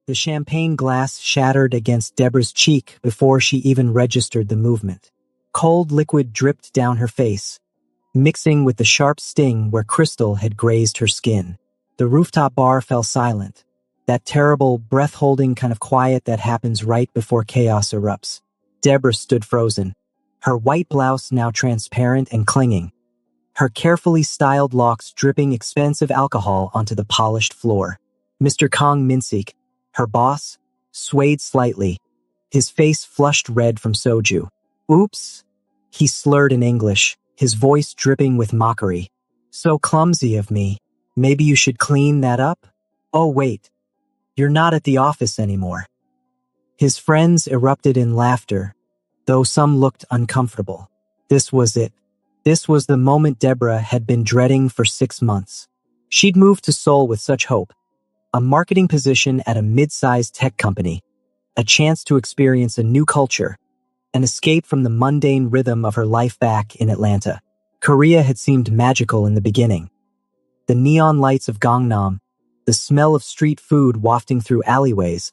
The champagne glass shattered against Deborah's cheek before she even registered the movement. Cold liquid dripped down her face, mixing with the sharp sting where crystal had grazed her skin. The rooftop bar fell silent, that terrible, breath-holding kind of quiet that happens right before chaos erupts. Deborah stood frozen, her white blouse now transparent and clinging, her carefully styled locks dripping expensive alcohol onto the polished floor. Mr. Kong Minsik, her boss, swayed slightly, his face flushed red from soju. "Oops," he slurred in English, his voice dripping with mockery. "So clumsy of me. Maybe you should clean that up? Oh wait, you're not at the office anymore." His friends erupted in laughter, though some looked uncomfortable. This was it. This was the moment Deborah had been dreading for 6 months. She'd moved to Seoul with such hope, a marketing position at a mid-sized tech company, a chance to experience a new culture, an escape from the mundane rhythm of her life back in Atlanta. Korea had seemed magical in the beginning. The neon lights of Gangnam, the smell of street food wafting through alleyways,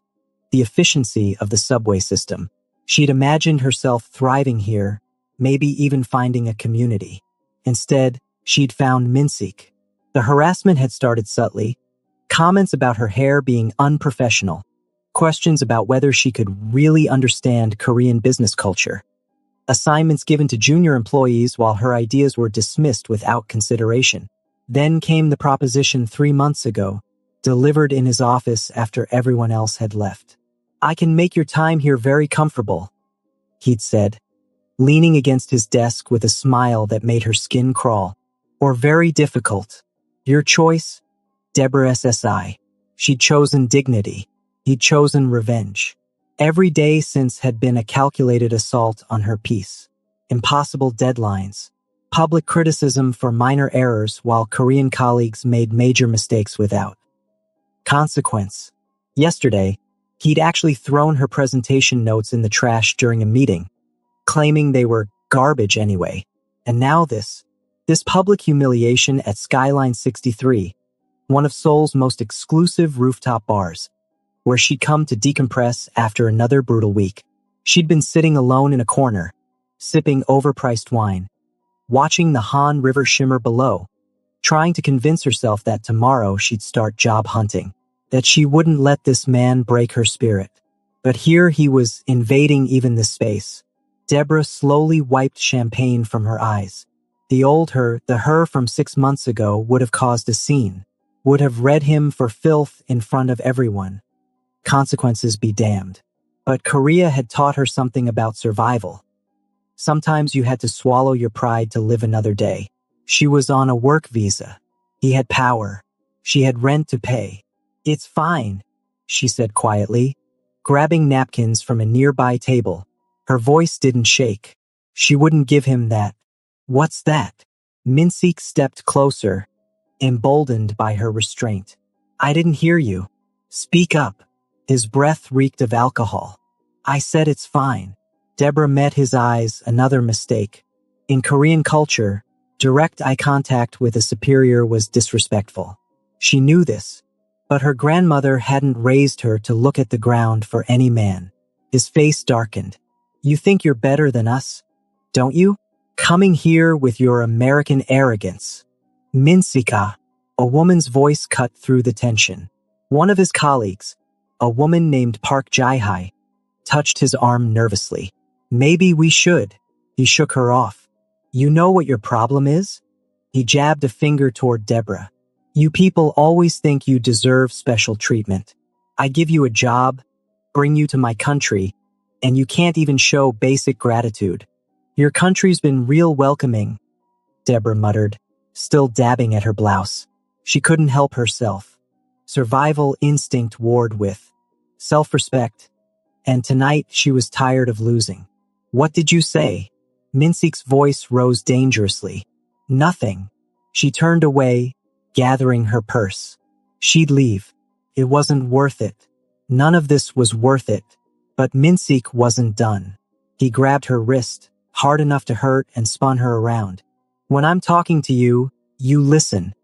the efficiency of the subway system. She'd imagined herself thriving here, maybe even finding a community. Instead, she'd found Minsik. The harassment had started subtly, comments about her hair being unprofessional, questions about whether she could really understand Korean business culture, assignments given to junior employees while her ideas were dismissed without consideration. Then came the proposition 3 months ago, delivered in his office after everyone else had left. "I can make your time here very comfortable," he'd said, leaning against his desk with a smile that made her skin crawl. "Or very difficult. Your choice?" Deborah SSI. She'd chosen dignity. He'd chosen revenge. Every day since had been a calculated assault on her peace. Impossible deadlines. Public criticism for minor errors while Korean colleagues made major mistakes without consequence. Yesterday, he'd actually thrown her presentation notes in the trash during a meeting, claiming they were garbage anyway. And now this public humiliation at Skyline 63, one of Seoul's most exclusive rooftop bars, where she'd come to decompress after another brutal week. She'd been sitting alone in a corner, sipping overpriced wine, watching the Han River shimmer below, trying to convince herself that tomorrow she'd start job hunting, that she wouldn't let this man break her spirit. But here he was invading even this space. Deborah slowly wiped champagne from her eyes. The old her, the her from 6 months ago, would have caused a scene, would have read him for filth in front of everyone. Consequences be damned. But Korea had taught her something about survival. Sometimes you had to swallow your pride to live another day. She was on a work visa. He had power. She had rent to pay. "It's fine," she said quietly, grabbing napkins from a nearby table. Her voice didn't shake. She wouldn't give him that. "What's that?" Minsik stepped closer, emboldened by her restraint. "I didn't hear you. Speak up." His breath reeked of alcohol. "I said it's fine." Deborah met his eyes, another mistake. In Korean culture, direct eye contact with a superior was disrespectful. She knew this, but her grandmother hadn't raised her to look at the ground for any man. His face darkened. "You think you're better than us, don't you? Coming here with your American arrogance." "Minsika," a woman's voice cut through the tension. One of his colleagues, a woman named Park Jae-hai, touched his arm nervously. "Maybe we should." He shook her off. "You know what your problem is?" He jabbed a finger toward Deborah. "You people always think you deserve special treatment. I give you a job, bring you to my country, and you can't even show basic gratitude. Your country's been real welcoming," Deborah muttered, still dabbing at her blouse. She couldn't help herself. Survival instinct warred with self-respect, and tonight she was tired of losing. "What did you say?" Minsik's voice rose dangerously. "Nothing." She turned away, gathering her purse. She'd leave. It wasn't worth it. None of this was worth it. But Minsik wasn't done. He grabbed her wrist, hard enough to hurt, and spun her around. "When I'm talking to you, you listen."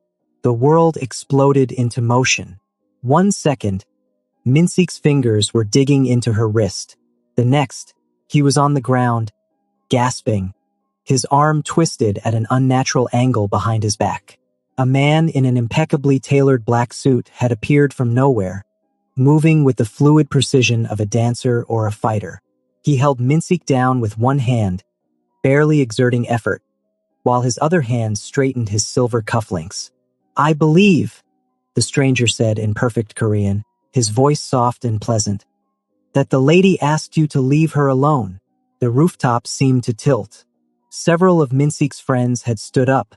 The world exploded into motion. 1 second, Minseek's fingers were digging into her wrist. The next, he was on the ground, gasping, his arm twisted at an unnatural angle behind his back. A man in an impeccably tailored black suit had appeared from nowhere, moving with the fluid precision of a dancer or a fighter. He held Minseek down with one hand, barely exerting effort, while his other hand straightened his silver cufflinks. "I believe," the stranger said in perfect Korean, his voice soft and pleasant, "that the lady asked you to leave her alone." The rooftop seemed to tilt. Several of Minseek's friends had stood up,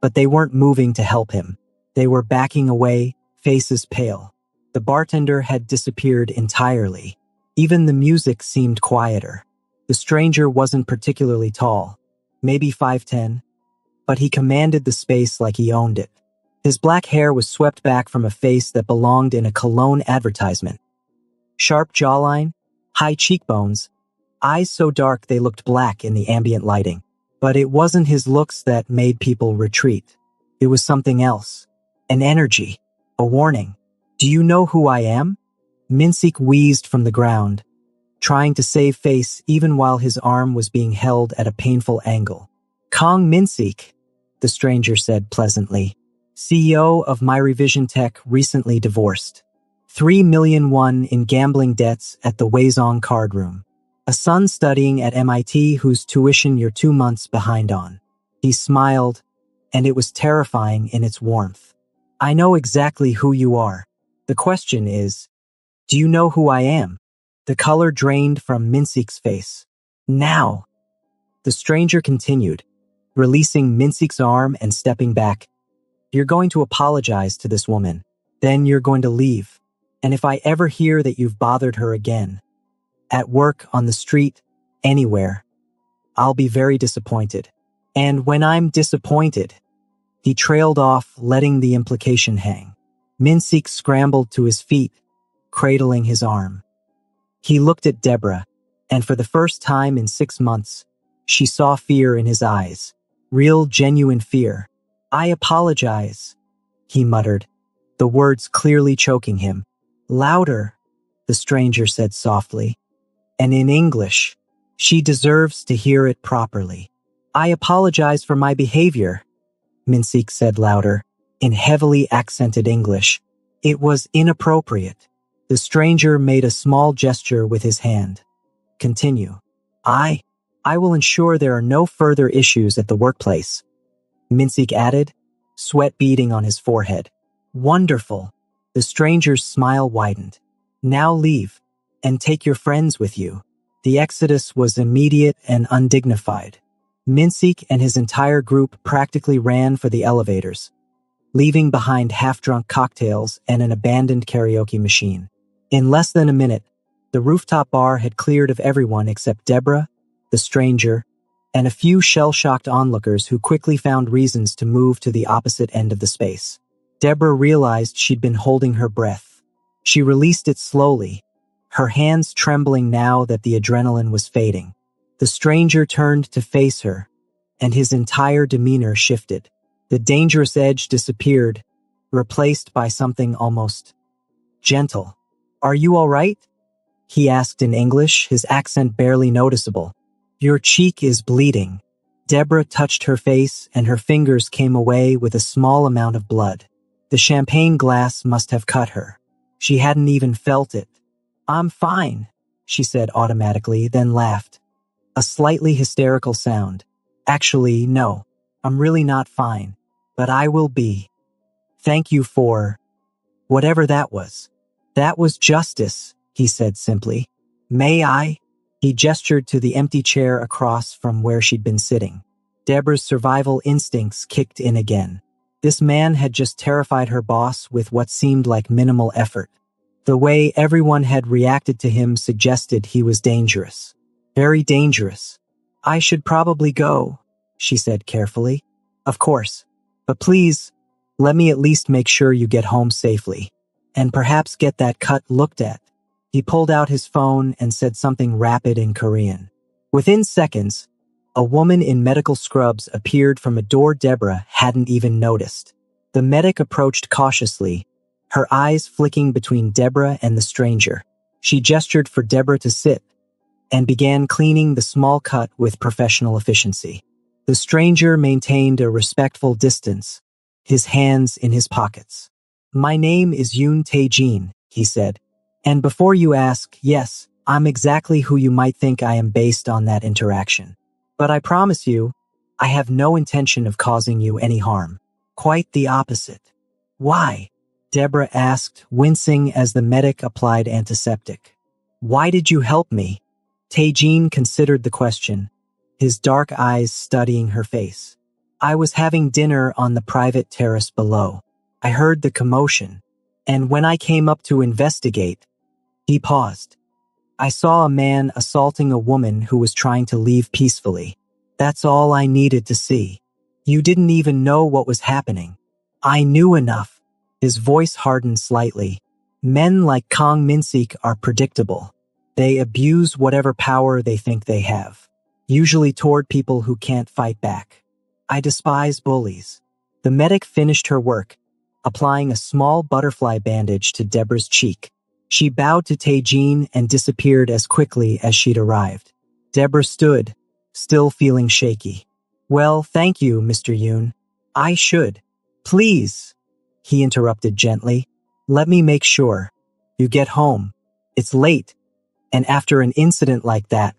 but they weren't moving to help him. They were backing away, faces pale. The bartender had disappeared entirely. Even the music seemed quieter. The stranger wasn't particularly tall, maybe 5'10", but he commanded the space like he owned it. His black hair was swept back from a face that belonged in a cologne advertisement. Sharp jawline, high cheekbones, eyes so dark they looked black in the ambient lighting. But it wasn't his looks that made people retreat. It was something else. An energy. A warning. "Do you know who I am?" Minseek wheezed from the ground, trying to save face even while his arm was being held at a painful angle. "Kong Minseek," the stranger said pleasantly. "CEO of My Revision Tech, recently divorced. 3 million won in gambling debts at the Weizong card room. A son studying at MIT whose tuition you're 2 months behind on." He smiled, and it was terrifying in its warmth. "I know exactly who you are. The question is, do you know who I am?" The color drained from Minseek's face. "Now," the stranger continued, releasing Minseek's arm and stepping back. "You're going to apologize to this woman. Then you're going to leave. And if I ever hear that you've bothered her again, at work, on the street, anywhere, I'll be very disappointed. And when I'm disappointed..." He trailed off, letting the implication hang. Minseek scrambled to his feet, cradling his arm. He looked at Deborah, and for the first time in 6 months, she saw fear in his eyes. Real, genuine fear. "I apologize," he muttered, the words clearly choking him. "Louder," the stranger said softly. And in English, "She deserves to hear it properly." "I apologize for my behavior," Minseek said louder, in heavily accented English. "It was inappropriate." The stranger made a small gesture with his hand. "Continue." I will ensure there are no further issues at the workplace," Minseek added, sweat beading on his forehead. "Wonderful." The stranger's smile widened. "Now leave, and take your friends with you." The exodus was immediate and undignified. Minseek and his entire group practically ran for the elevators, leaving behind half-drunk cocktails and an abandoned karaoke machine. In less than a minute, the rooftop bar had cleared of everyone except Deborah, the stranger, and a few shell-shocked onlookers who quickly found reasons to move to the opposite end of the space. Deborah realized she'd been holding her breath. She released it slowly, her hands trembling now that the adrenaline was fading. The stranger turned to face her, and his entire demeanor shifted. The dangerous edge disappeared, replaced by something almost gentle. "Are you all right?" he asked in English, his accent barely noticeable. "Your cheek is bleeding." Deborah touched her face, and her fingers came away with a small amount of blood. The champagne glass must have cut her. She hadn't even felt it. "I'm fine," she said automatically, then laughed. A slightly hysterical sound. "Actually, no, I'm really not fine, but I will be. Thank you for whatever that was." "That was justice," he said simply. "May I?" He gestured to the empty chair across from where she'd been sitting. Deborah's survival instincts kicked in again. This man had just terrified her boss with what seemed like minimal effort. The way everyone had reacted to him suggested he was dangerous. Very dangerous. "I should probably go," she said carefully. "Of course. But please, let me at least make sure you get home safely. And perhaps get that cut looked at." He pulled out his phone and said something rapid in Korean. Within seconds, a woman in medical scrubs appeared from a door Deborah hadn't even noticed. The medic approached cautiously, her eyes flicking between Deborah and the stranger. She gestured for Deborah to sit and began cleaning the small cut with professional efficiency. The stranger maintained a respectful distance, his hands in his pockets. "My name is Yoon Tae-jin," he said. "And before you ask, yes, I'm exactly who you might think I am based on that interaction. But I promise you, I have no intention of causing you any harm. Quite the opposite." "Why?" Deborah asked, wincing as the medic applied antiseptic. "Why did you help me?" Tae-jin considered the question, his dark eyes studying her face. "I was having dinner on the private terrace below. I heard the commotion, and when I came up to investigate," he paused. "I saw a man assaulting a woman who was trying to leave peacefully. That's all I needed to see. You didn't even know what was happening." "I knew enough." His voice hardened slightly. "Men like Kang Min-sik are predictable. They abuse whatever power they think they have, usually toward people who can't fight back. I despise bullies." The medic finished her work, applying a small butterfly bandage to Deborah's cheek. She bowed to Tae-jin and disappeared as quickly as she'd arrived. Deborah stood, still feeling shaky. "Well, thank you, Mr. Yoon. I should." "Please," he interrupted gently. "Let me make sure. You get home. It's late. And after an incident like that,"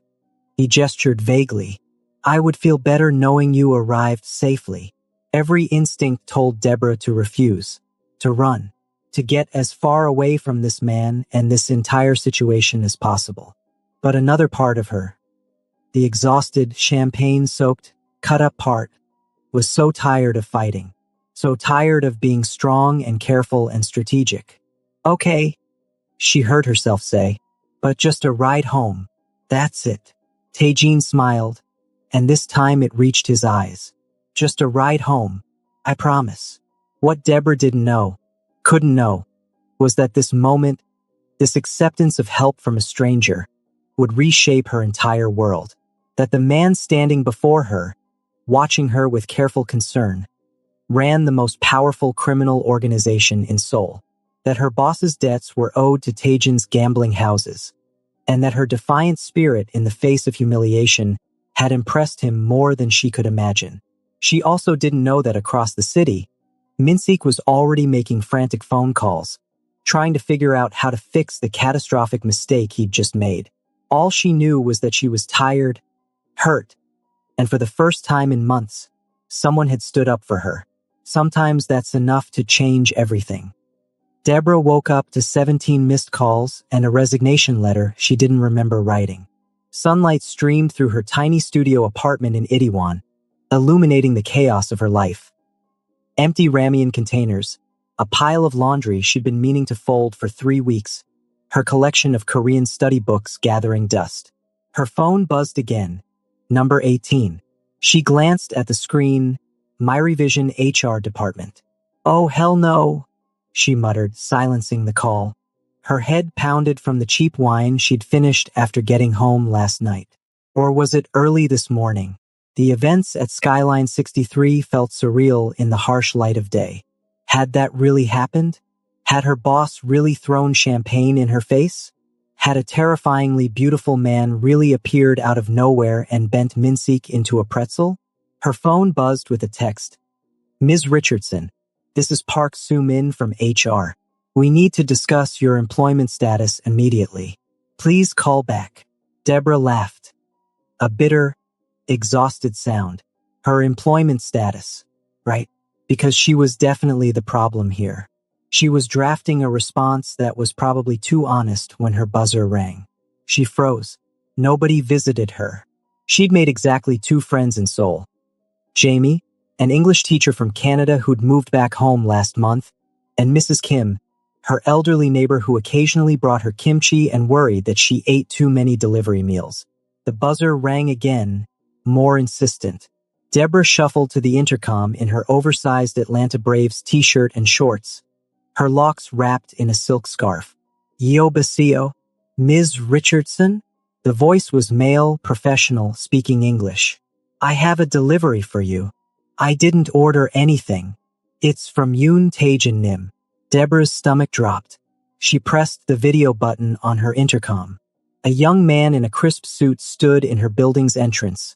he gestured vaguely, "I would feel better knowing you arrived safely." Every instinct told Deborah to refuse, to run, to get as far away from this man and this entire situation as possible. But another part of her, the exhausted, champagne-soaked, cut-up part, was so tired of fighting, so tired of being strong and careful and strategic. "Okay," she heard herself say, "but just a ride home. That's it." Tae-jin smiled, and this time it reached his eyes. "Just a ride home. I promise." What Deborah didn't know, couldn't know, was that this moment, this acceptance of help from a stranger, would reshape her entire world. That the man standing before her, watching her with careful concern, ran the most powerful criminal organization in Seoul. That her boss's debts were owed to Tae-jin's gambling houses, and that her defiant spirit in the face of humiliation had impressed him more than she could imagine. She also didn't know that across the city, Min-sik was already making frantic phone calls, trying to figure out how to fix the catastrophic mistake he'd just made. All she knew was that she was tired, hurt, and for the first time in months, someone had stood up for her. Sometimes that's enough to change everything. Deborah woke up to 17 missed calls and a resignation letter she didn't remember writing. Sunlight streamed through her tiny studio apartment in Itaewon, illuminating the chaos of her life. Empty ramen containers, a pile of laundry she'd been meaning to fold for 3 weeks, her collection of Korean study books gathering dust. Her phone buzzed again. Number 18. She glanced at the screen. My Revision HR department. "Oh, hell no," she muttered, silencing the call. Her head pounded from the cheap wine she'd finished after getting home last night. Or was it early this morning? The events at Skyline 63 felt surreal in the harsh light of day. Had that really happened? Had her boss really thrown champagne in her face? Had a terrifyingly beautiful man really appeared out of nowhere and bent Min-sik into a pretzel? Her phone buzzed with a text. "Ms. Richardson, this is Park Soo-min from HR. We need to discuss your employment status immediately. Please call back." Deborah laughed. A bitter, exhausted sound. Her employment status, right? Because she was definitely the problem here. She was drafting a response that was probably too honest when her buzzer rang. She froze. Nobody visited her. She'd made exactly 2 friends in Seoul. Jamie, an English teacher from Canada who'd moved back home last month, and Mrs. Kim, her elderly neighbor who occasionally brought her kimchi and worried that she ate too many delivery meals. The buzzer rang again, more insistent. Deborah shuffled to the intercom in her oversized Atlanta Braves t-shirt and shorts, her locks wrapped in a silk scarf. "Yobasio, Ms. Richardson?" The voice was male, professional, speaking English. "I have a delivery for you. I didn't order anything. It's from Yoon Tae-jin Nim." Deborah's stomach dropped. She pressed the video button on her intercom. A young man in a crisp suit stood in her building's entrance,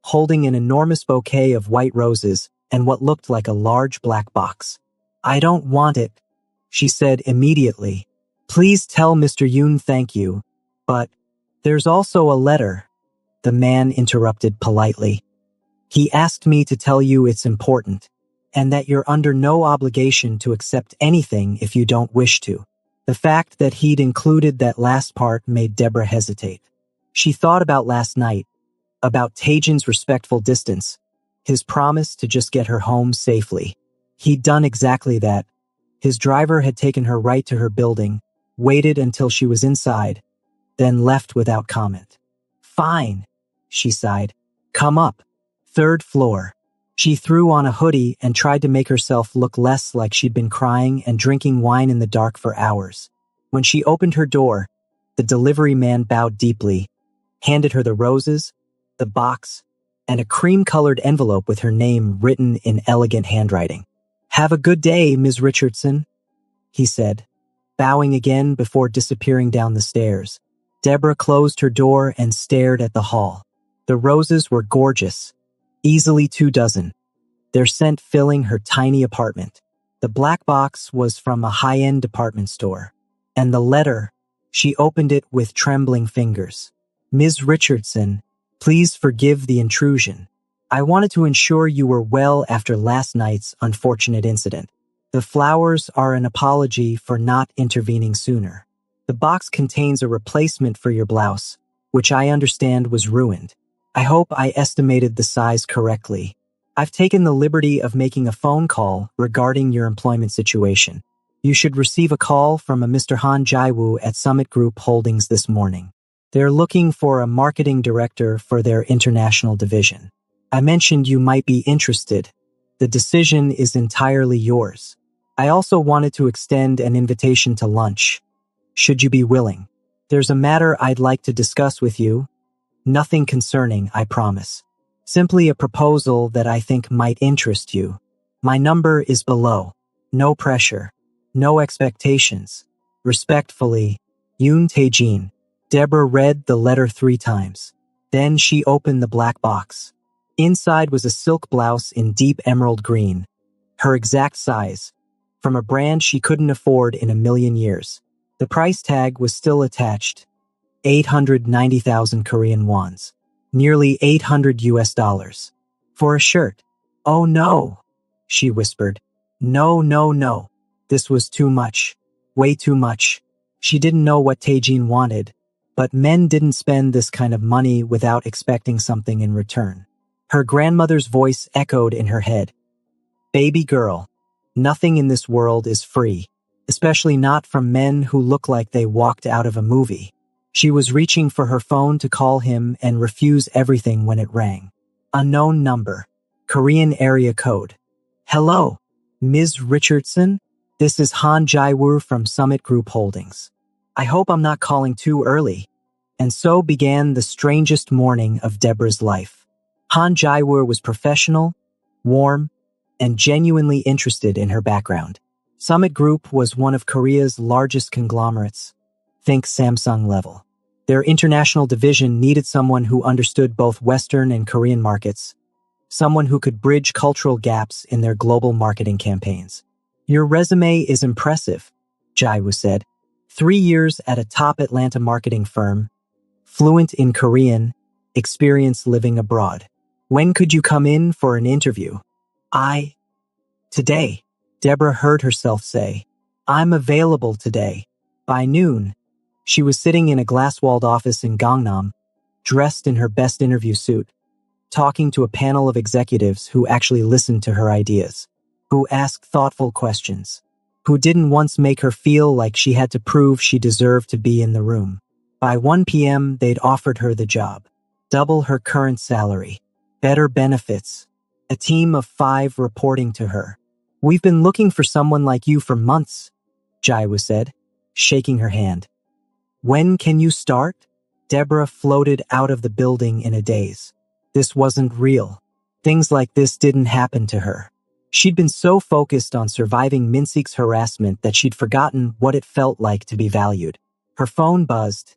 holding an enormous bouquet of white roses and what looked like a large black box. "I don't want it," she said immediately. "Please tell Mr. Yoon thank you. But there's also a letter," the man interrupted politely. "He asked me to tell you it's important, and that you're under no obligation to accept anything if you don't wish to." The fact that he'd included that last part made Deborah hesitate. She thought about last night, about Taejin's respectful distance, his promise to just get her home safely. He'd done exactly that. His driver had taken her right to her building, waited until she was inside, then left without comment. "Fine," she sighed. "Come up. 3rd floor." She threw on a hoodie and tried to make herself look less like she'd been crying and drinking wine in the dark for hours. When she opened her door, the delivery man bowed deeply, handed her the roses, the box, and a cream-colored envelope with her name written in elegant handwriting. "Have a good day, Ms. Richardson," he said, bowing again before disappearing down the stairs. Deborah closed her door and stared at the hall. The roses were gorgeous, easily 2 dozen, their scent filling her tiny apartment. The black box was from a high-end department store. And the letter, she opened it with trembling fingers. "Ms. Richardson, please forgive the intrusion. I wanted to ensure you were well after last night's unfortunate incident. The flowers are an apology for not intervening sooner. The box contains a replacement for your blouse, which I understand was ruined. I hope I estimated the size correctly. I've taken the liberty of making a phone call regarding your employment situation. You should receive a call from a Mr. Han Jae-woo at Summit Group Holdings this morning. They're looking for a marketing director for their international division. I mentioned you might be interested. The decision is entirely yours. I also wanted to extend an invitation to lunch, should you be willing. There's a matter I'd like to discuss with you. Nothing concerning, I promise. Simply a proposal that I think might interest you. My number is below. No pressure. No expectations. Respectfully, Yoon Taejin." Deborah read the letter 3 times. Then she opened the black box. Inside was a silk blouse in deep emerald green, her exact size, from a brand she couldn't afford in a million years. The price tag was still attached. 890,000 Korean wons. Nearly $800. For a shirt. "Oh no," she whispered. No. This was too much. Way too much. She didn't know what Taejin wanted, but men didn't spend this kind of money without expecting something in return. Her grandmother's voice echoed in her head. "Baby girl, nothing in this world is free, especially not from men who look like they walked out of a movie." She was reaching for her phone to call him and refuse everything when it rang. Unknown number. Korean area code. "Hello, Ms. Richardson? This is Han Jae-woo from Summit Group Holdings. I hope I'm not calling too early." And so began the strangest morning of Deborah's life. Han Jae-woo was professional, warm, and genuinely interested in her background. Summit Group was one of Korea's largest conglomerates. Think Samsung level. Their international division needed someone who understood both Western and Korean markets, someone who could bridge cultural gaps in their global marketing campaigns. "Your resume is impressive," Jae-woo said. 3 years at a top Atlanta marketing firm, fluent in Korean, experience living abroad. "When could you come in for an interview?" Today," Deborah heard herself say. "I'm available today. By noon." She was sitting in a glass-walled office in Gangnam, dressed in her best interview suit, talking to a panel of executives who actually listened to her ideas, who asked thoughtful questions, who didn't once make her feel like she had to prove she deserved to be in the room. By 1 p.m., they'd offered her the job. Double her current salary, better benefits, a team of 5 reporting to her. "We've been looking for someone like you for months," Jae-woo said, shaking her hand. "When can you start?" Deborah floated out of the building in a daze. This wasn't real. Things like this didn't happen to her. She'd been so focused on surviving Minsik's harassment that she'd forgotten what it felt like to be valued. Her phone buzzed.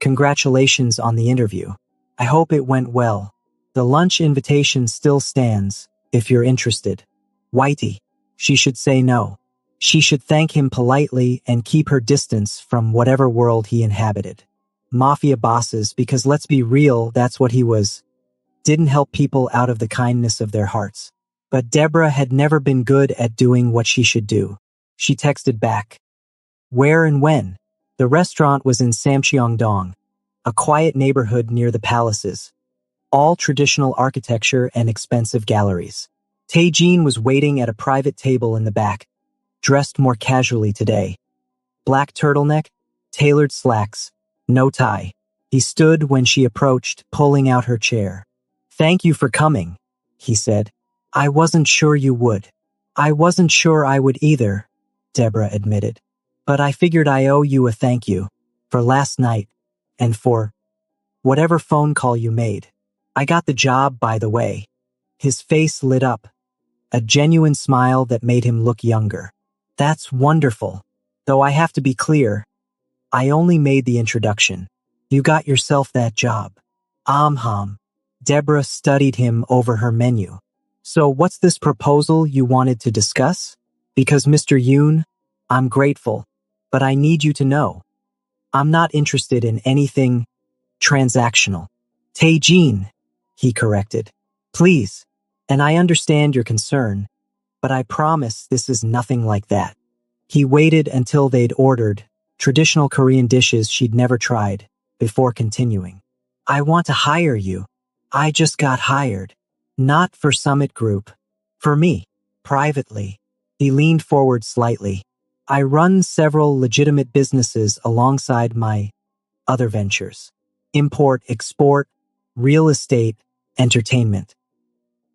Congratulations on the interview. I hope it went well. The lunch invitation still stands, if you're interested. Whitey. She should say no. She should thank him politely and keep her distance from whatever world he inhabited. Mafia bosses, because let's be real, that's what he was, didn't help people out of the kindness of their hearts. But Deborah had never been good at doing what she should do. She texted back. Where and when? The restaurant was in Samcheongdong, a quiet neighborhood near the palaces. All traditional architecture and expensive galleries. Tae-jin was waiting at a private table in the back, dressed more casually today. Black turtleneck, tailored slacks, no tie. He stood when she approached, pulling out her chair. Thank you for coming, he said. I wasn't sure you would. I wasn't sure I would either, Deborah admitted. But I figured I owe you a thank you for last night and for whatever phone call you made. I got the job, by the way. His face lit up, a genuine smile that made him look younger. That's wonderful. Though I have to be clear, I only made the introduction. You got yourself that job. Deborah studied him over her menu. So what's this proposal you wanted to discuss? Because Mr. Yoon, I'm grateful, but I need you to know. I'm not interested in anything transactional. Tae-jin, he corrected. Please, and I understand your concern, but I promise this is nothing like that. He waited until they'd ordered traditional Korean dishes she'd never tried before continuing. I want to hire you. I just got hired. Not for Summit Group. For me. Privately. He leaned forward slightly. I run several legitimate businesses alongside my other ventures. Import, export, real estate, entertainment.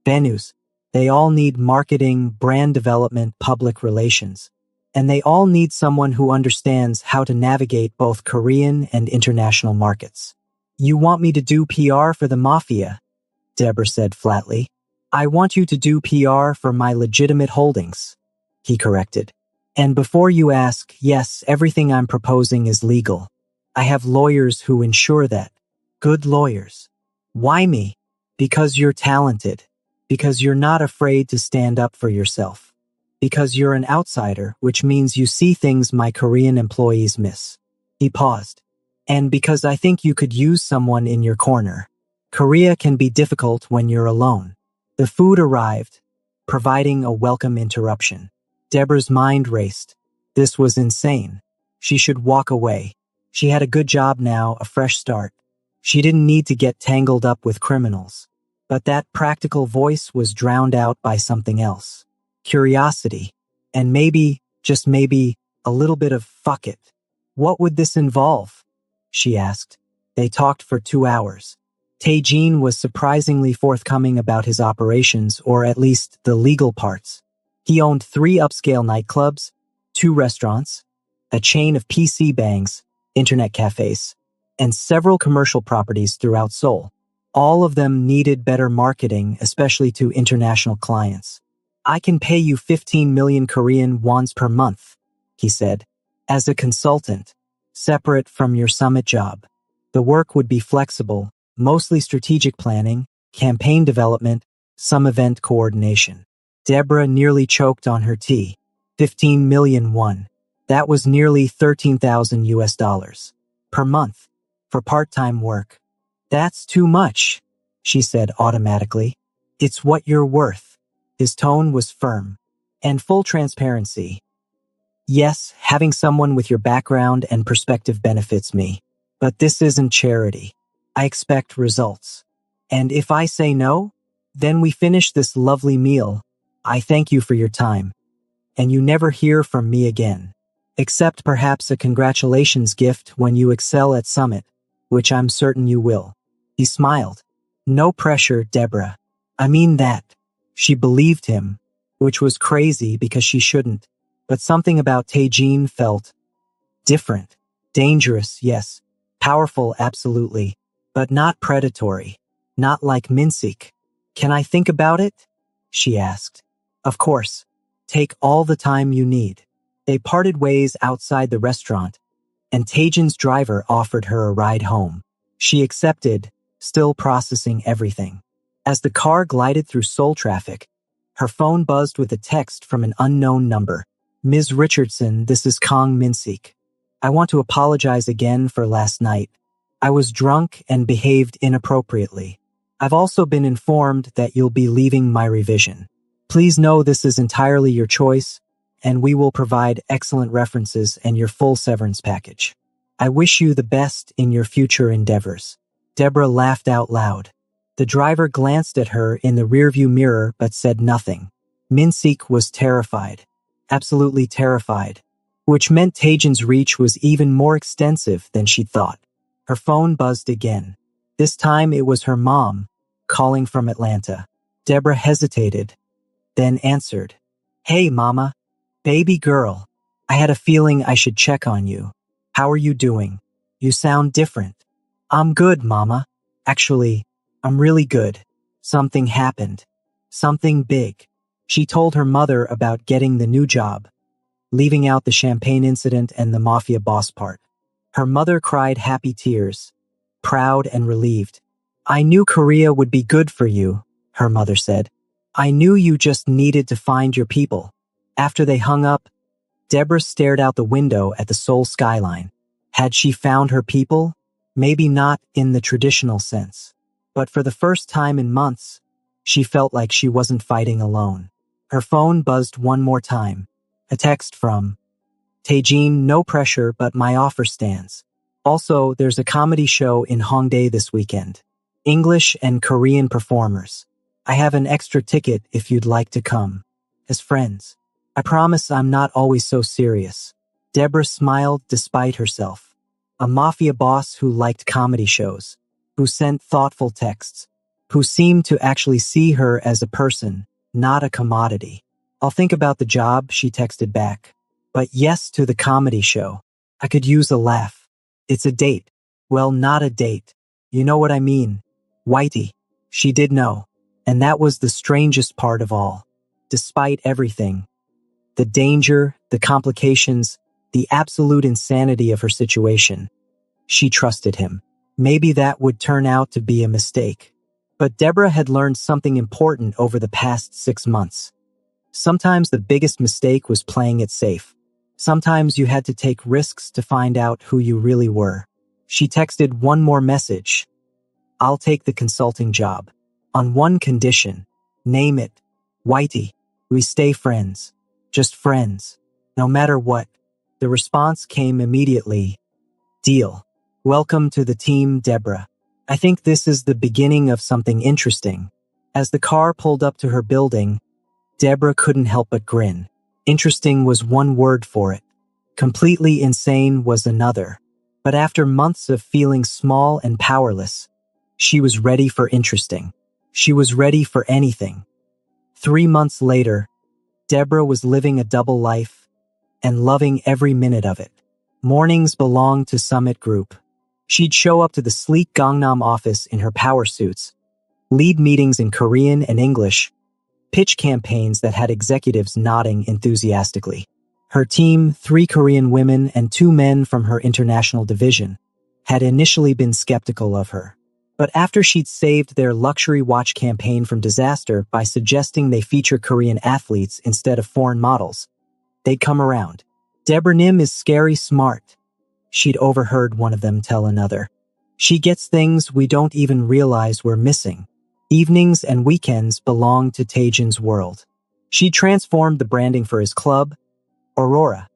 Venues. They all need marketing, brand development, public relations. And they all need someone who understands how to navigate both Korean and international markets. You want me to do PR for the Mafia? Deborah said flatly. I want you to do PR for my legitimate holdings, he corrected. And before you ask, yes, everything I'm proposing is legal. I have lawyers who ensure that. Good lawyers. Why me? Because you're talented. Because you're not afraid to stand up for yourself. Because you're an outsider, which means you see things my Korean employees miss. He paused. And because I think you could use someone in your corner. Korea can be difficult when you're alone. The food arrived, providing a welcome interruption. Deborah's mind raced. This was insane. She should walk away. She had a good job now, a fresh start. She didn't need to get tangled up with criminals. But that practical voice was drowned out by something else. Curiosity. And maybe, just maybe, a little bit of fuck it. What would this involve? She asked. They talked for 2 hours. Tae-jin was surprisingly forthcoming about his operations, or at least the legal parts. He owned 3 upscale nightclubs, 2 restaurants, a chain of PC bangs, internet cafes, and several commercial properties throughout Seoul. All of them needed better marketing, especially to international clients. I can pay you 15 million Korean wons per month, he said, as a consultant, separate from your summit job. The work would be flexible, mostly strategic planning, campaign development, some event coordination. Deborah nearly choked on her tea. 15 million won. That was nearly 13,000 US dollars per month for part-time work. That's too much, she said automatically. It's what you're worth. His tone was firm. And full transparency. Yes, having someone with your background and perspective benefits me. But this isn't charity. I expect results. And if I say no, then we finish this lovely meal. I thank you for your time. And you never hear from me again. Except perhaps a congratulations gift when you excel at Summit, which I'm certain you will. He smiled. No pressure, Deborah. I mean that. She believed him, which was crazy because she shouldn't. But something about Tae-jin felt different. Dangerous, yes. Powerful, absolutely. But not predatory. Not like Minsik. Can I think about it? She asked. Of course. Take all the time you need. They parted ways outside the restaurant, and Tajin's driver offered her a ride home. She accepted, still processing everything. As the car glided through Seoul traffic, her phone buzzed with a text from an unknown number. Ms. Richardson, this is Kang Min-sik. I want to apologize again for last night. I was drunk and behaved inappropriately. I've also been informed that you'll be leaving my revision. Please know this is entirely your choice, and we will provide excellent references and your full severance package. I wish you the best in your future endeavors. Deborah laughed out loud. The driver glanced at her in the rearview mirror but said nothing. Min-sik was terrified. Absolutely terrified. Which meant Tajin's reach was even more extensive than she'd thought. Her phone buzzed again. This time it was her mom, calling from Atlanta. Deborah hesitated, then answered. Hey, Mama. Baby girl. I had a feeling I should check on you. How are you doing? You sound different. I'm good, Mama. Actually, I'm really good. Something happened. Something big. She told her mother about getting the new job, leaving out the champagne incident and the Mafia boss part. Her mother cried happy tears, proud and relieved. I knew Korea would be good for you, her mother said. I knew you just needed to find your people. After they hung up, Deborah stared out the window at the Seoul skyline. Had she found her people? Maybe not in the traditional sense. But for the first time in months, she felt like she wasn't fighting alone. Her phone buzzed one more time. A text from Tajin, no pressure, but my offer stands. Also, there's a comedy show in Hongdae this weekend. English and Korean performers. I have an extra ticket if you'd like to come. As friends. I promise I'm not always so serious. Deborah smiled despite herself. A Mafia boss who liked comedy shows, who sent thoughtful texts, who seemed to actually see her as a person, not a commodity. I'll think about the job, she texted back. But yes to the comedy show. I could use a laugh. It's a date. Well, not a date. You know what I mean. Whitey. She did know. And that was the strangest part of all. Despite everything. The danger, the complications, the absolute insanity of her situation. She trusted him. Maybe that would turn out to be a mistake. But Deborah had learned something important over the past 6 months. Sometimes the biggest mistake was playing it safe. Sometimes you had to take risks to find out who you really were. She texted one more message. I'll take the consulting job. On one condition. Name it. Whitey. We stay friends. Just friends. No matter what. The response came immediately. Deal. Welcome to the team, Deborah. I think this is the beginning of something interesting. As the car pulled up to her building, Deborah couldn't help but grin. Interesting was one word for it. Completely insane was another. But after months of feeling small and powerless, she was ready for interesting. She was ready for anything. 3 months later, Deborah was living a double life and loving every minute of it. Mornings belonged to Summit Group. She'd show up to the sleek Gangnam office in her power suits, lead meetings in Korean and English, pitch campaigns that had executives nodding enthusiastically. Her team, 3 Korean women and 2 men from her international division, had initially been skeptical of her. But after she'd saved their luxury watch campaign from disaster by suggesting they feature Korean athletes instead of foreign models, they'd come around. Deborah Nim is scary smart. She'd overheard one of them tell another. She gets things we don't even realize we're missing. Evenings and weekends belong to Tajin's world. She transformed the branding for his club, Aurora,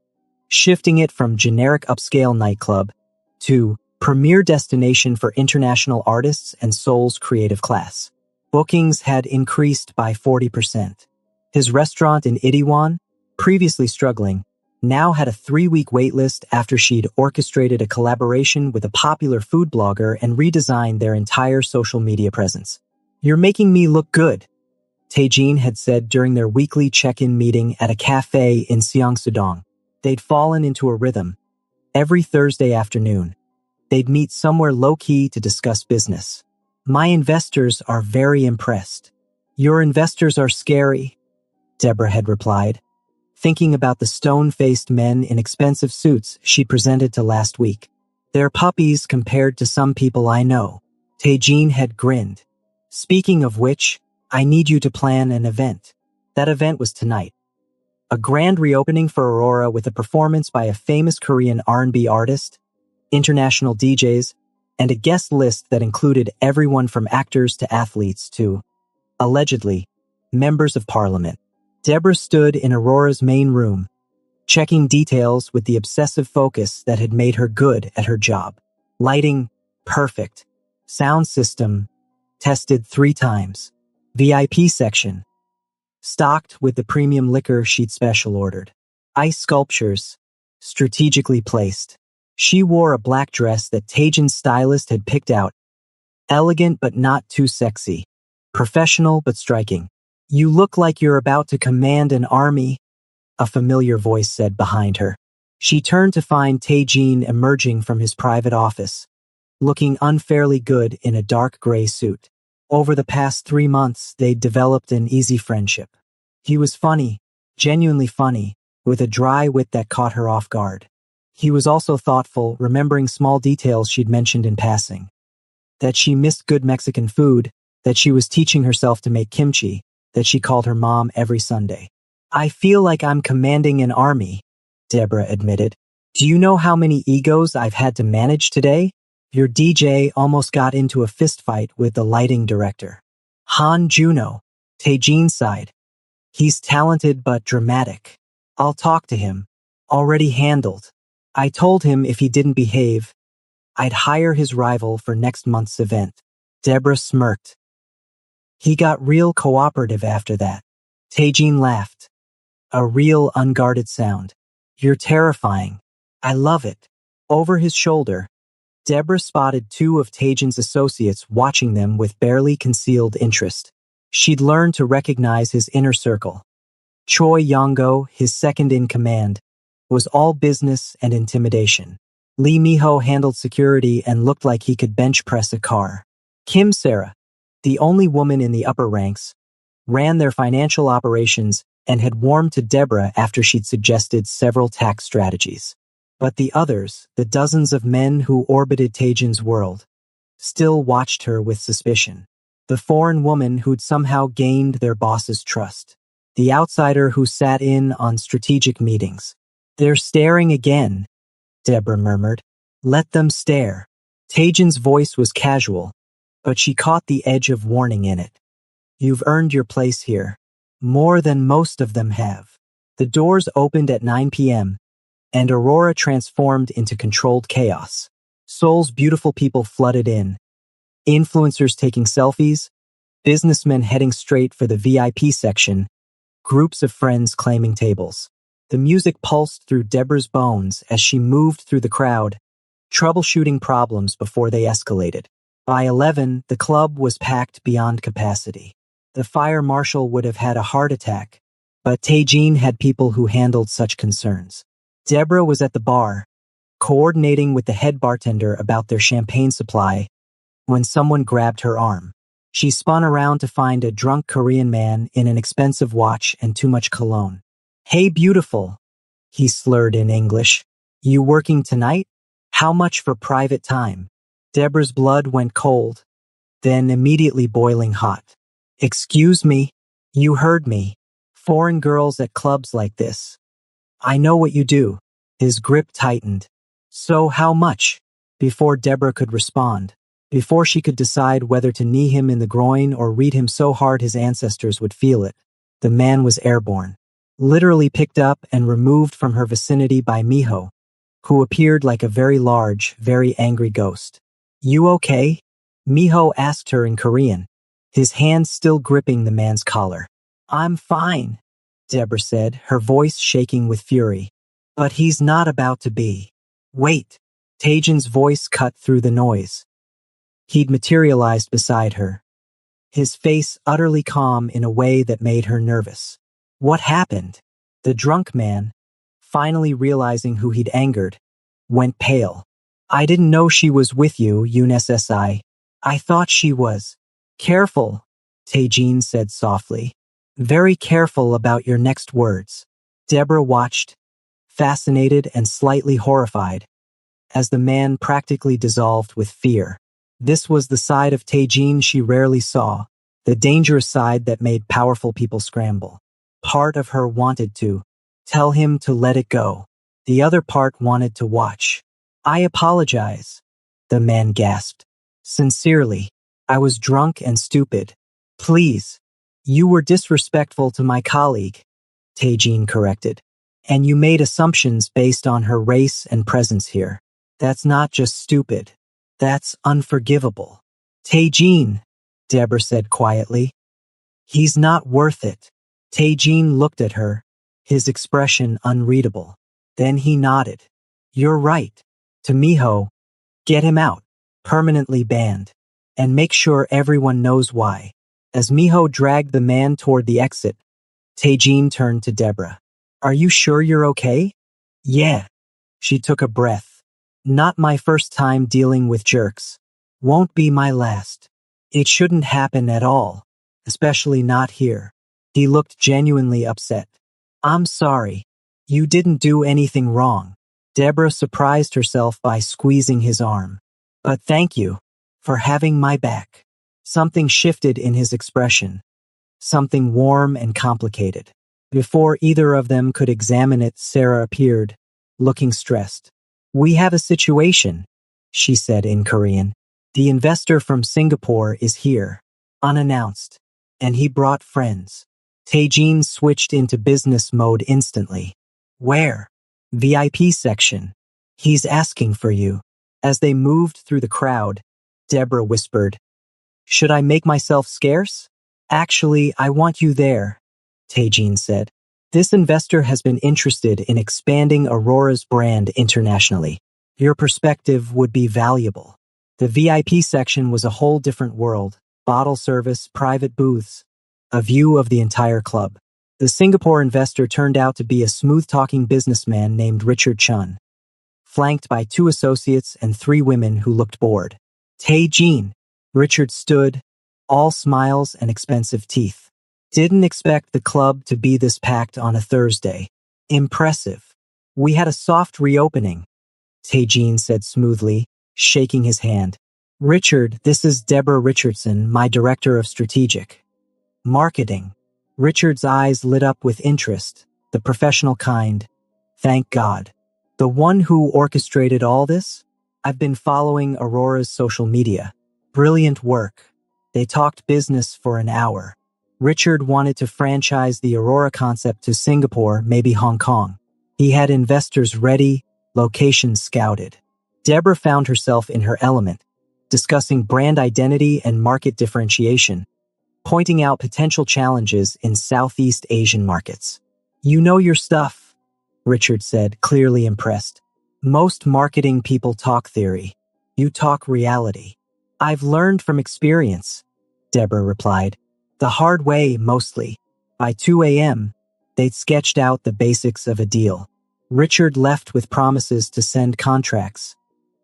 shifting it from generic upscale nightclub to premier destination for international artists and Seoul's creative class. Bookings had increased by 40%. His restaurant in Itaewon, previously struggling, now had a 3-week waitlist after she'd orchestrated a collaboration with a popular food blogger and redesigned their entire social media presence. You're making me look good, Tajin had said during their weekly check-in meeting at a cafe in Seongsu-dong. They'd fallen into a rhythm. Every Thursday afternoon, they'd meet somewhere low-key to discuss business. My investors are very impressed. Your investors are scary, Deborah had replied, thinking about the stone-faced men in expensive suits she presented to last week. They're puppies compared to some people I know. Taejin had grinned. Speaking of which, I need you to plan an event. That event was tonight. A grand reopening for Aurora with a performance by a famous Korean R&B artist, international DJs, and a guest list that included everyone from actors to athletes to, allegedly, members of parliament. Deborah stood in Aurora's main room, checking details with the obsessive focus that had made her good at her job. Lighting, perfect. Sound system, tested 3 times. VIP section, stocked with the premium liquor she'd special ordered. Ice sculptures, strategically placed. She wore a black dress that Taejin's stylist had picked out. Elegant but not too sexy. Professional but striking. You look like you're about to command an army, a familiar voice said behind her. She turned to find Taejin emerging from his private office, looking unfairly good in a dark gray suit. Over the past 3 months, they'd developed an easy friendship. He was funny, genuinely funny, with a dry wit that caught her off guard. He was also thoughtful, remembering small details she'd mentioned in passing. That she missed good Mexican food, that she was teaching herself to make kimchi, that she called her mom every Sunday. I feel like I'm commanding an army, Deborah admitted. Do you know how many egos I've had to manage today? Your DJ almost got into a fistfight with the lighting director. Han Juno, Taejin sighed. He's talented but dramatic. I'll talk to him. Already handled. I told him if he didn't behave, I'd hire his rival for next month's event. Deborah smirked. He got real cooperative after that. Taejin laughed. A real unguarded sound. You're terrifying. I love it. Over his shoulder, Deborah spotted 2 of Taejin's associates watching them with barely concealed interest. She'd learned to recognize his inner circle. Choi Yongo, his second in command, was all business and intimidation. Lee Miho handled security and looked like he could bench press a car. Kim Sarah, the only woman in the upper ranks, ran their financial operations and had warmed to Deborah after she'd suggested several tax strategies. But the others, the dozens of men who orbited Taejin's world, still watched her with suspicion. The foreign woman who'd somehow gained their boss's trust. The outsider who sat in on strategic meetings. They're staring again, Deborah murmured. Let them stare. Taejin's voice was casual, but she caught the edge of warning in it. You've earned your place here. More than most of them have. The doors opened at 9 p.m., and Aurora transformed into controlled chaos. Seoul's beautiful people flooded in. Influencers taking selfies, businessmen heading straight for the VIP section, groups of friends claiming tables. The music pulsed through Deborah's bones as she moved through the crowd, troubleshooting problems before they escalated. By 11, the club was packed beyond capacity. The fire marshal would have had a heart attack, but Taejin had people who handled such concerns. Deborah was at the bar, coordinating with the head bartender about their champagne supply, when someone grabbed her arm. She spun around to find a drunk Korean man in an expensive watch and too much cologne. Hey, beautiful, he slurred in English. You working tonight? How much for private time? Deborah's blood went cold, then immediately boiling hot. Excuse me? You heard me. Foreign girls at clubs like this. I know what you do. His grip tightened. So how much? Before Deborah could respond, before she could decide whether to knee him in the groin or read him so hard his ancestors would feel it, the man was airborne. Literally picked up and removed from her vicinity by Miho, who appeared like a very large, very angry ghost. You okay? Miho asked her in Korean, his hand still gripping the man's collar. I'm fine, Deborah said, her voice shaking with fury. But he's not about to be. Wait. Taejin's voice cut through the noise. He'd materialized beside her, his face utterly calm in a way that made her nervous. What happened? The drunk man, finally realizing who he'd angered, went pale. I didn't know she was with you, Eunice SI. I thought she was. Careful, Taejin said softly. Very careful about your next words. Deborah watched, fascinated and slightly horrified, as the man practically dissolved with fear. This was the side of Taejin she rarely saw, the dangerous side that made powerful people scramble. Part of her wanted to tell him to let it go. The other part wanted to watch. I apologize, the man gasped. Sincerely, I was drunk and stupid. Please. You were disrespectful to my colleague, Taejin corrected. And you made assumptions based on her race and presence here. That's not just stupid. That's unforgivable. Taejin, Deborah said quietly. He's not worth it. Taejin looked at her, his expression unreadable. Then he nodded. You're right. To Miho, get him out, permanently banned, and make sure everyone knows why. As Miho dragged the man toward the exit, Taejin turned to Deborah. Are you sure you're okay? Yeah. She took a breath. Not my first time dealing with jerks. Won't be my last. It shouldn't happen at all, especially not here. He looked genuinely upset. I'm sorry. You didn't do anything wrong. Deborah surprised herself by squeezing his arm. But thank you for having my back. Something shifted in his expression. Something warm and complicated. Before either of them could examine it, Sarah appeared, looking stressed. We have a situation, she said in Korean. The investor from Singapore is here, unannounced, and he brought friends. Taejin switched into business mode instantly. Where? VIP section. He's asking for you. As they moved through the crowd, Deborah whispered, Should I make myself scarce? Actually, I want you there, Taejin said. This investor has been interested in expanding Aurora's brand internationally. Your perspective would be valuable. The VIP section was a whole different world. Bottle service, private booths, a view of the entire club. The Singapore investor turned out to be a smooth-talking businessman named Richard Chun, flanked by 2 associates and 3 women who looked bored. Taejin, Richard stood, all smiles and expensive teeth. Didn't expect the club to be this packed on a Thursday. Impressive. We had a soft reopening, Taejin said smoothly, shaking his hand. Richard, this is Deborah Richardson, my director of strategic marketing. Richard's eyes lit up with interest, the professional kind. Thank God. The one who orchestrated all this? I've been following Aurora's social media. Brilliant work. They talked business for an hour. Richard wanted to franchise the Aurora concept to Singapore, maybe Hong Kong. He had investors ready, locations scouted. Deborah found herself in her element, discussing brand identity and market differentiation, pointing out potential challenges in Southeast Asian markets. You know your stuff, Richard said, clearly impressed. Most marketing people talk theory. You talk reality. I've learned from experience, Deborah replied. The hard way, mostly. By 2 a.m., they'd sketched out the basics of a deal. Richard left with promises to send contracts,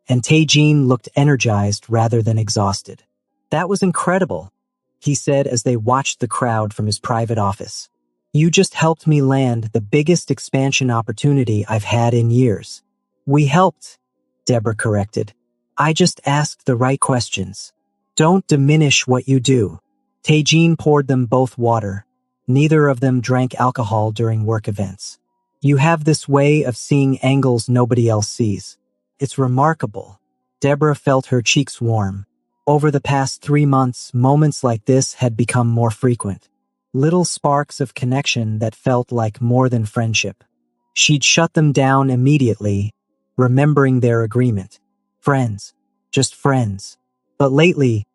and Taejin looked energized rather than exhausted. That was incredible, he said as they watched the crowd from his private office. You just helped me land the biggest expansion opportunity I've had in years. We helped, Deborah corrected. I just asked the right questions. Don't diminish what you do. Taejin poured them both water. Neither of them drank alcohol during work events. You have this way of seeing angles nobody else sees. It's remarkable. Deborah felt her cheeks warm. Over the past 3 months, moments like this had become more frequent. Little sparks of connection that felt like more than friendship. She'd shut them down immediately, remembering their agreement. Friends. Just friends. But lately,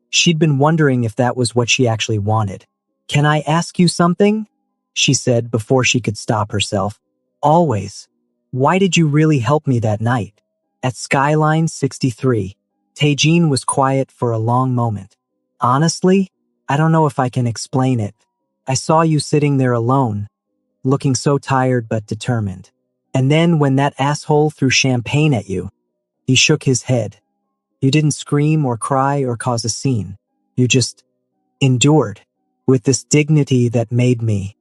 she'd been wondering if that was what she actually wanted. Can I ask you something? She said before she could stop herself. Always. Why did you really help me that night? At Skyline 63. Taejin was quiet for a long moment. Honestly, I don't know if I can explain it. I saw you sitting there alone, looking so tired but determined. And then when that asshole threw champagne at you, he shook his head. You didn't scream or cry or cause a scene. You just endured. with this dignity that made me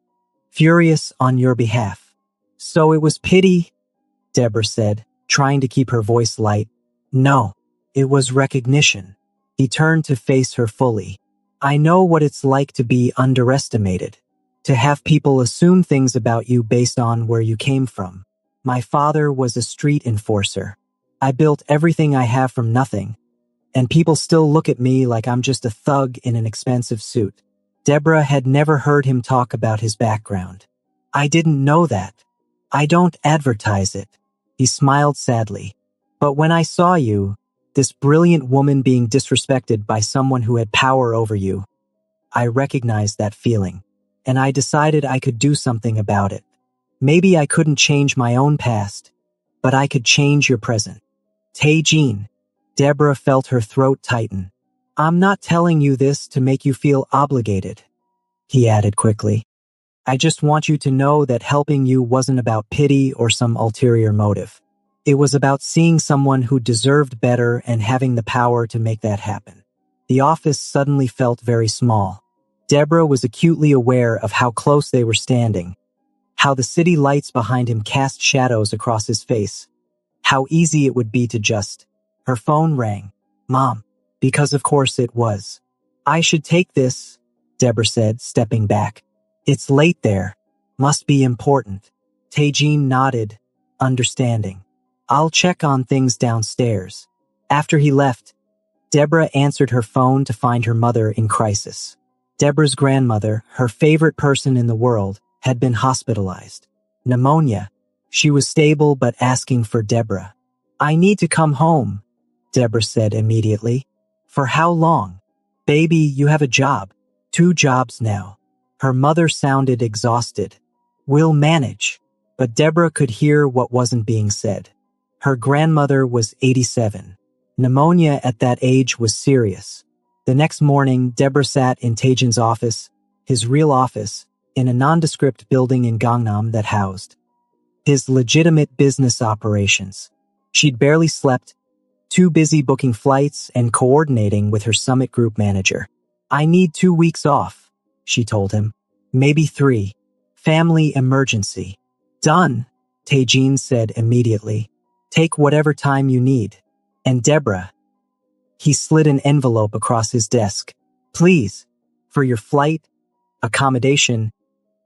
furious on your behalf. So it was pity, Deborah said, trying to keep her voice light. No, it was recognition. He turned to face her fully. I know what it's like to be underestimated, to have people assume things about you based on where you came from. My father was a street enforcer. I built everything I have from nothing, and people still look at me like I'm just a thug in an expensive suit. Deborah had never heard him talk about his background. I didn't know that. I don't advertise it. He smiled sadly. But when I saw you, this brilliant woman being disrespected by someone who had power over you, I recognized that feeling, and I decided I could do something about it. Maybe I couldn't change my own past, but I could change your present. Tae-Jean. Deborah felt her throat tighten. I'm not telling you this to make you feel obligated, he added quickly. I just want you to know that helping you wasn't about pity or some ulterior motive. It was about seeing someone who deserved better and having the power to make that happen. The office suddenly felt very small. Deborah was acutely aware of how close they were standing, how the city lights behind him cast shadows across his face, how easy it would be to just... Her phone rang. Mom. Because of course it was. I should take this, Deborah said, stepping back. It's late there. Must be important. Tae-Jean nodded, understanding. I'll check on things downstairs. After he left, Deborah answered her phone to find her mother in crisis. Deborah's grandmother, her favorite person in the world, had been hospitalized. Pneumonia. She was stable but asking for Deborah. I need to come home, Deborah said immediately. For how long? Baby, you have a job. 2 jobs now. Her mother sounded exhausted. We'll manage. But Deborah could hear what wasn't being said. Her grandmother was 87. Pneumonia at that age was serious. The next morning, Deborah sat in Tae-Jean's office, his real office, in a nondescript building in Gangnam that housed his legitimate business operations. She'd barely slept, too busy booking flights and coordinating with her summit group manager. I need 2 weeks off, she told him. Maybe 3. Family emergency. Done, Tae-Jean said immediately. Take whatever time you need. And Deborah. He slid an envelope across his desk. Please, for your flight, accommodation,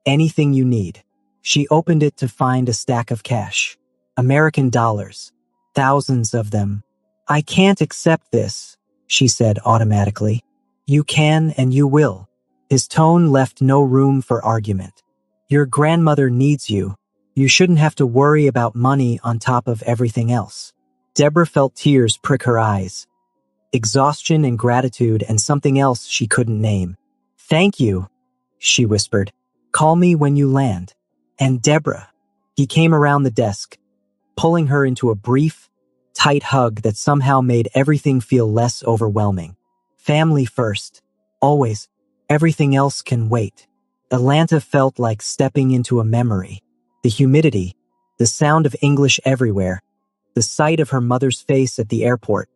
anything you need. She opened it to find a stack of cash. American dollars. Thousands of them. I can't accept this, she said automatically. You can and you will. His tone left no room for argument. Your grandmother needs you. You shouldn't have to worry about money on top of everything else. Deborah felt tears prick her eyes. Exhaustion and gratitude and something else she couldn't name. Thank you, she whispered. Call me when you land. And Deborah. He came around the desk, pulling her into a brief, tight hug that somehow made everything feel less overwhelming. Family first. Always. Everything else can wait. Atlanta felt like stepping into a memory. The humidity, the sound of English everywhere, the sight of her mother's face at the airport.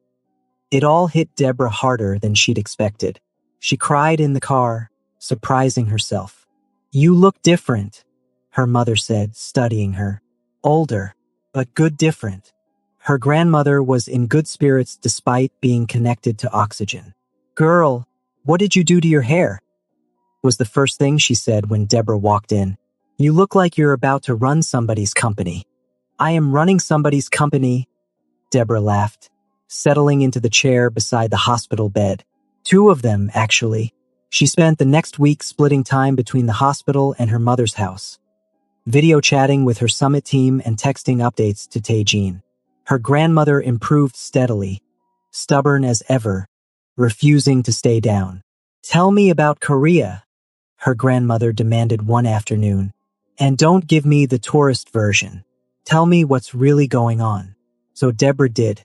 It all hit Deborah harder than she'd expected. She cried in the car, surprising herself. You look different, her mother said, studying her. Older, but good different. Her grandmother was in good spirits despite being connected to oxygen. Girl, what did you do to your hair? Was the first thing she said when Deborah walked in. You look like you're about to run somebody's company. I am running somebody's company, Deborah laughed, settling into the chair beside the hospital bed. 2 of them, actually. She spent the next week splitting time between the hospital and her mother's house, video chatting with her summit team and texting updates to Tae-Jean. Her grandmother improved steadily, stubborn as ever, refusing to stay down. Tell me about Korea, her grandmother demanded one afternoon. And don't give me the tourist version. Tell me what's really going on. So Deborah did.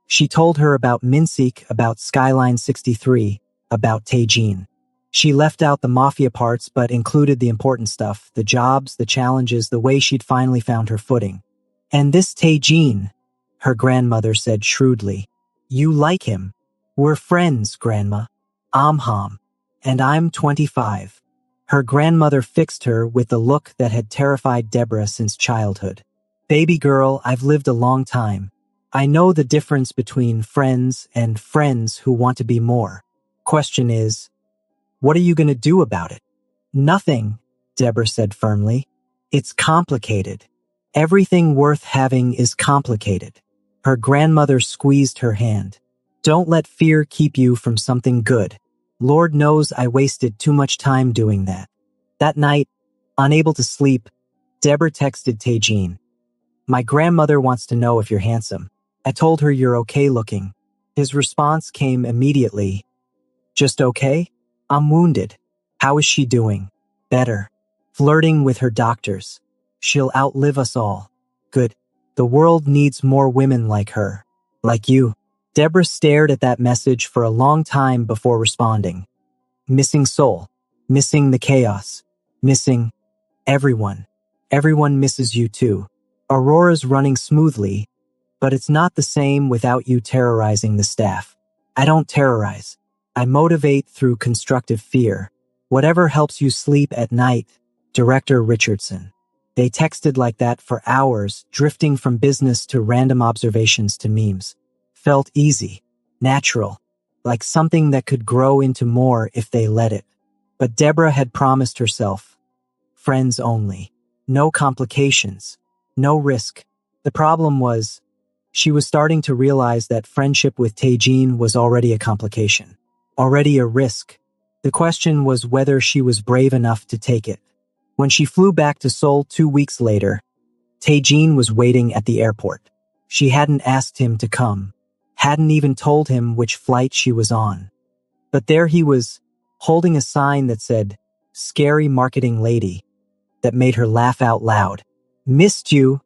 She told her about Minsik, about Skyline 63, about Tae-Jean. She left out the Mafia parts but included the important stuff, the jobs, the challenges, the way she'd finally found her footing. And this Tae-Jean, her grandmother said shrewdly. You like him. We're friends, Grandma. Ham. And I'm 25. Her grandmother fixed her with the look that had terrified Deborah since childhood. Baby girl, I've lived a long time. I know the difference between friends and friends who want to be more. Question is, what are you going to do about it? Nothing, Deborah said firmly. It's complicated. Everything worth having is complicated. Her grandmother squeezed her hand. Don't let fear keep you from something good. Lord knows I wasted too much time doing that. That night, unable to sleep, Deborah texted Tajin. My grandmother wants to know if you're handsome. I told her you're okay looking. His response came immediately. Just okay? I'm wounded. How is she doing? Better. Flirting with her doctors. She'll outlive us all. Good. The world needs more women like her. Like you. Deborah stared at that message for a long time before responding. Missing soul. Missing the chaos. Missing everyone. Everyone misses you too. Aurora's running smoothly, but it's not the same without you terrorizing the staff. I don't terrorize. I motivate through constructive fear. Whatever helps you sleep at night, Director Richardson. They texted like that for hours, drifting from business to random observations to memes. Felt easy, natural, like something that could grow into more if they let it. But Deborah had promised herself, friends only. No complications. No risk. The problem was, she was starting to realize that friendship with Tajin was already a complication. Already a risk. The question was whether she was brave enough to take it. When she flew back to Seoul 2 weeks later, Tajin was waiting at the airport. She hadn't asked him to come. Hadn't even told him which flight she was on. But there he was, holding a sign that said, Scary Marketing Lady, that made her laugh out loud. Missed you,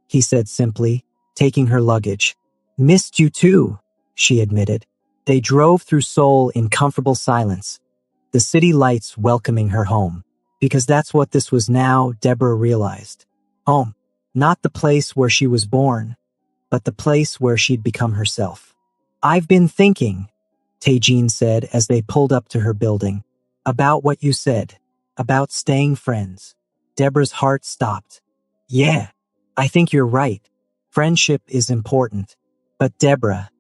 he said simply, taking her luggage. Missed you too, she admitted. They drove through Seoul in comfortable silence, the city lights welcoming her home. Because that's what this was now, Deborah realized. Home. Not the place where she was born, but the place where she'd become herself. I've been thinking, Tajin said as they pulled up to her building, about what you said, about staying friends. Deborah's heart stopped. Yeah, I think you're right. Friendship is important. But Deborah.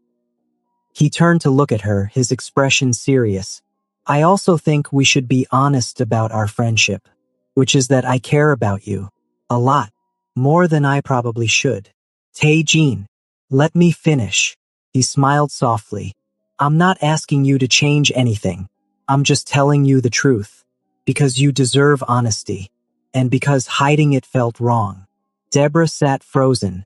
He turned to look at her, his expression serious. I also think we should be honest about our friendship, which is that I care about you. A lot. More than I probably should. Tajin, let me finish. He smiled softly. I'm not asking you to change anything. I'm just telling you the truth. Because you deserve honesty. And because hiding it felt wrong. Deborah sat frozen.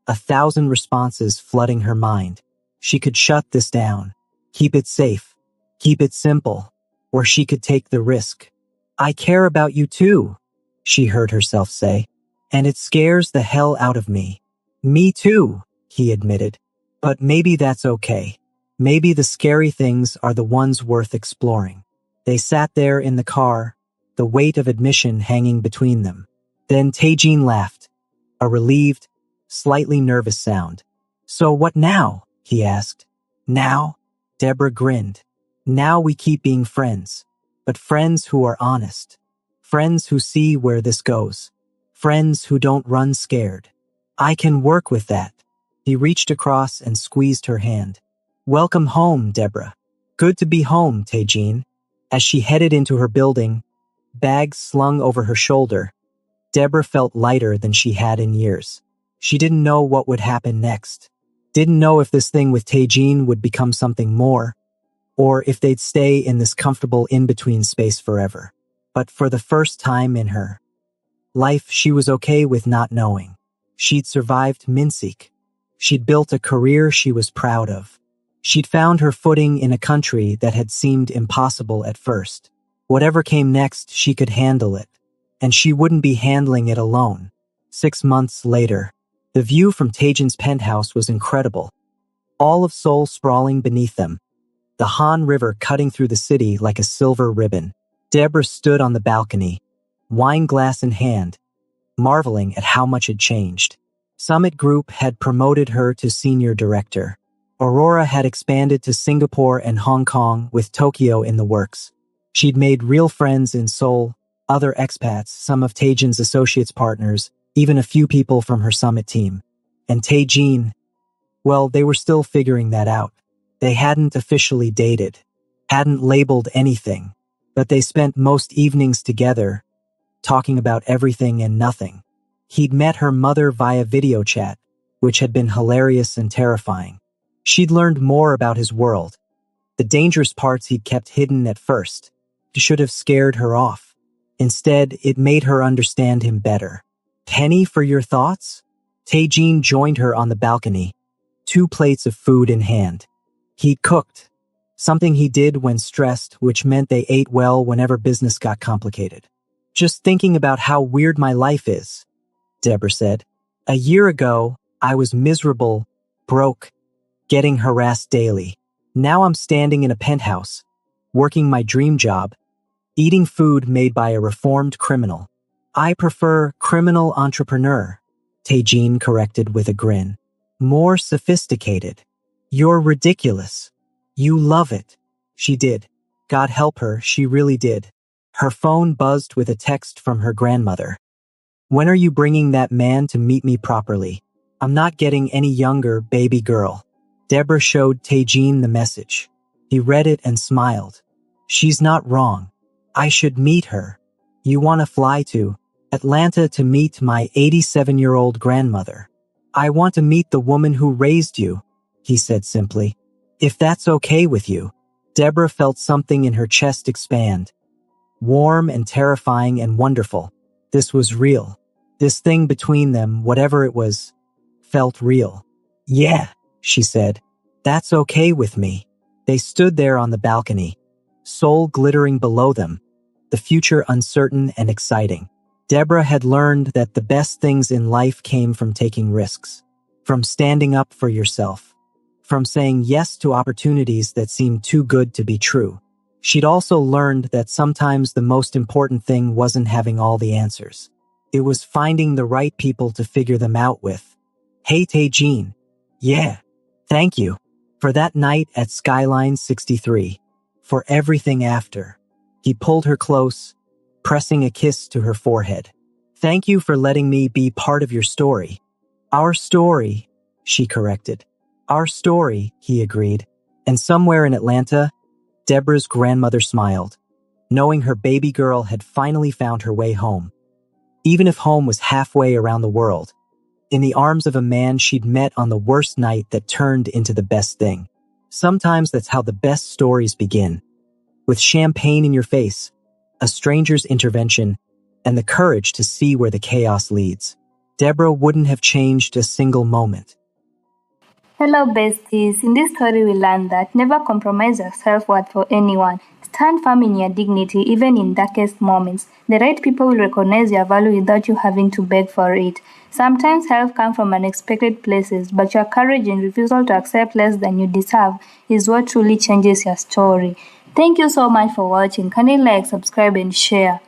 1,000 responses flooding her mind. She could shut this down. Keep it safe. Keep it simple. Or she could take the risk. I care about you too, she heard herself say. And it scares the hell out of me. Me too, he admitted. But maybe that's okay. Maybe the scary things are the ones worth exploring. They sat there in the car, the weight of admission hanging between them. Then Tajin laughed. A relieved, slightly nervous sound. So what now? He asked. Now? Deborah grinned. Now we keep being friends. But friends who are honest. Friends who see where this goes. Friends who don't run scared. I can work with that. He reached across and squeezed her hand. Welcome home, Deborah. Good to be home, Tajin. As she headed into her building, bags slung over her shoulder, Deborah felt lighter than she had in years. She didn't know what would happen next. Didn't know if this thing with Tajin would become something more, or if they'd stay in this comfortable in-between space forever. But for the first time in her life, she was okay with not knowing. She'd survived Minsk. She'd built a career she was proud of. She'd found her footing in a country that had seemed impossible at first. Whatever came next, she could handle it. And she wouldn't be handling it alone. 6 months later, the view from Tajin's penthouse was incredible. All of Seoul sprawling beneath them. The Han River cutting through the city like a silver ribbon. Deborah stood on the balcony, wine glass in hand, marveling at how much had changed. Summit Group had promoted her to senior director. Aurora had expanded to Singapore and Hong Kong with Tokyo in the works. She'd made real friends in Seoul, other expats, some of Taejin's associates partners, even a few people from her summit team. And Taejin, well, they were still figuring that out. They hadn't officially dated, hadn't labeled anything, but they spent most evenings together, talking about everything and nothing. He'd met her mother via video chat, which had been hilarious and terrifying. She'd learned more about his world, the dangerous parts he'd kept hidden at first. It should have scared her off. Instead, it made her understand him better. Penny for your thoughts? Taejin joined her on the balcony, 2 plates of food in hand. He'd cooked, something he did when stressed, which meant they ate well whenever business got complicated. Just thinking about how weird my life is, Deborah said. A year ago, I was miserable, broke, getting harassed daily. Now I'm standing in a penthouse, working my dream job, eating food made by a reformed criminal. I prefer criminal entrepreneur, Taejin corrected with a grin. More sophisticated. You're ridiculous. You love it. She did. God help her, she really did. Her phone buzzed with a text from her grandmother. When are you bringing that man to meet me properly? I'm not getting any younger, baby girl. Deborah showed Taejin the message. He read it and smiled. She's not wrong. I should meet her. You want to fly to Atlanta to meet my 87-year-old grandmother. I want to meet the woman who raised you, he said simply. If that's okay with you. Deborah felt something in her chest expand. Warm and terrifying and wonderful. This was real. This thing between them, whatever it was, felt real. Yeah, she said. That's okay with me. They stood there on the balcony, Seoul glittering below them, the future uncertain and exciting. Deborah had learned that the best things in life came from taking risks, from standing up for yourself, from saying yes to opportunities that seemed too good to be true. She'd also learned that sometimes the most important thing wasn't having all the answers. It was finding the right people to figure them out with. Hey Taejin. Yeah. Thank you. For that night at Skyline 63. For everything after. He pulled her close, pressing a kiss to her forehead. Thank you for letting me be part of your story. Our story, she corrected. Our story, he agreed. And somewhere in Atlanta, Deborah's grandmother smiled, knowing her baby girl had finally found her way home. Even if home was halfway around the world, in the arms of a man she'd met on the worst night that turned into the best thing. Sometimes that's how the best stories begin. With champagne in your face, a stranger's intervention, and the courage to see where the chaos leads. Deborah wouldn't have changed a single moment. Hello besties, in this story we learned that never compromise your self-worth for anyone. Stand firm in your dignity even in darkest moments. The right people will recognize your value without you having to beg for it. Sometimes help comes from unexpected places, but your courage and refusal to accept less than you deserve is what truly changes your story. Thank you so much for watching. Kindly like, subscribe and share.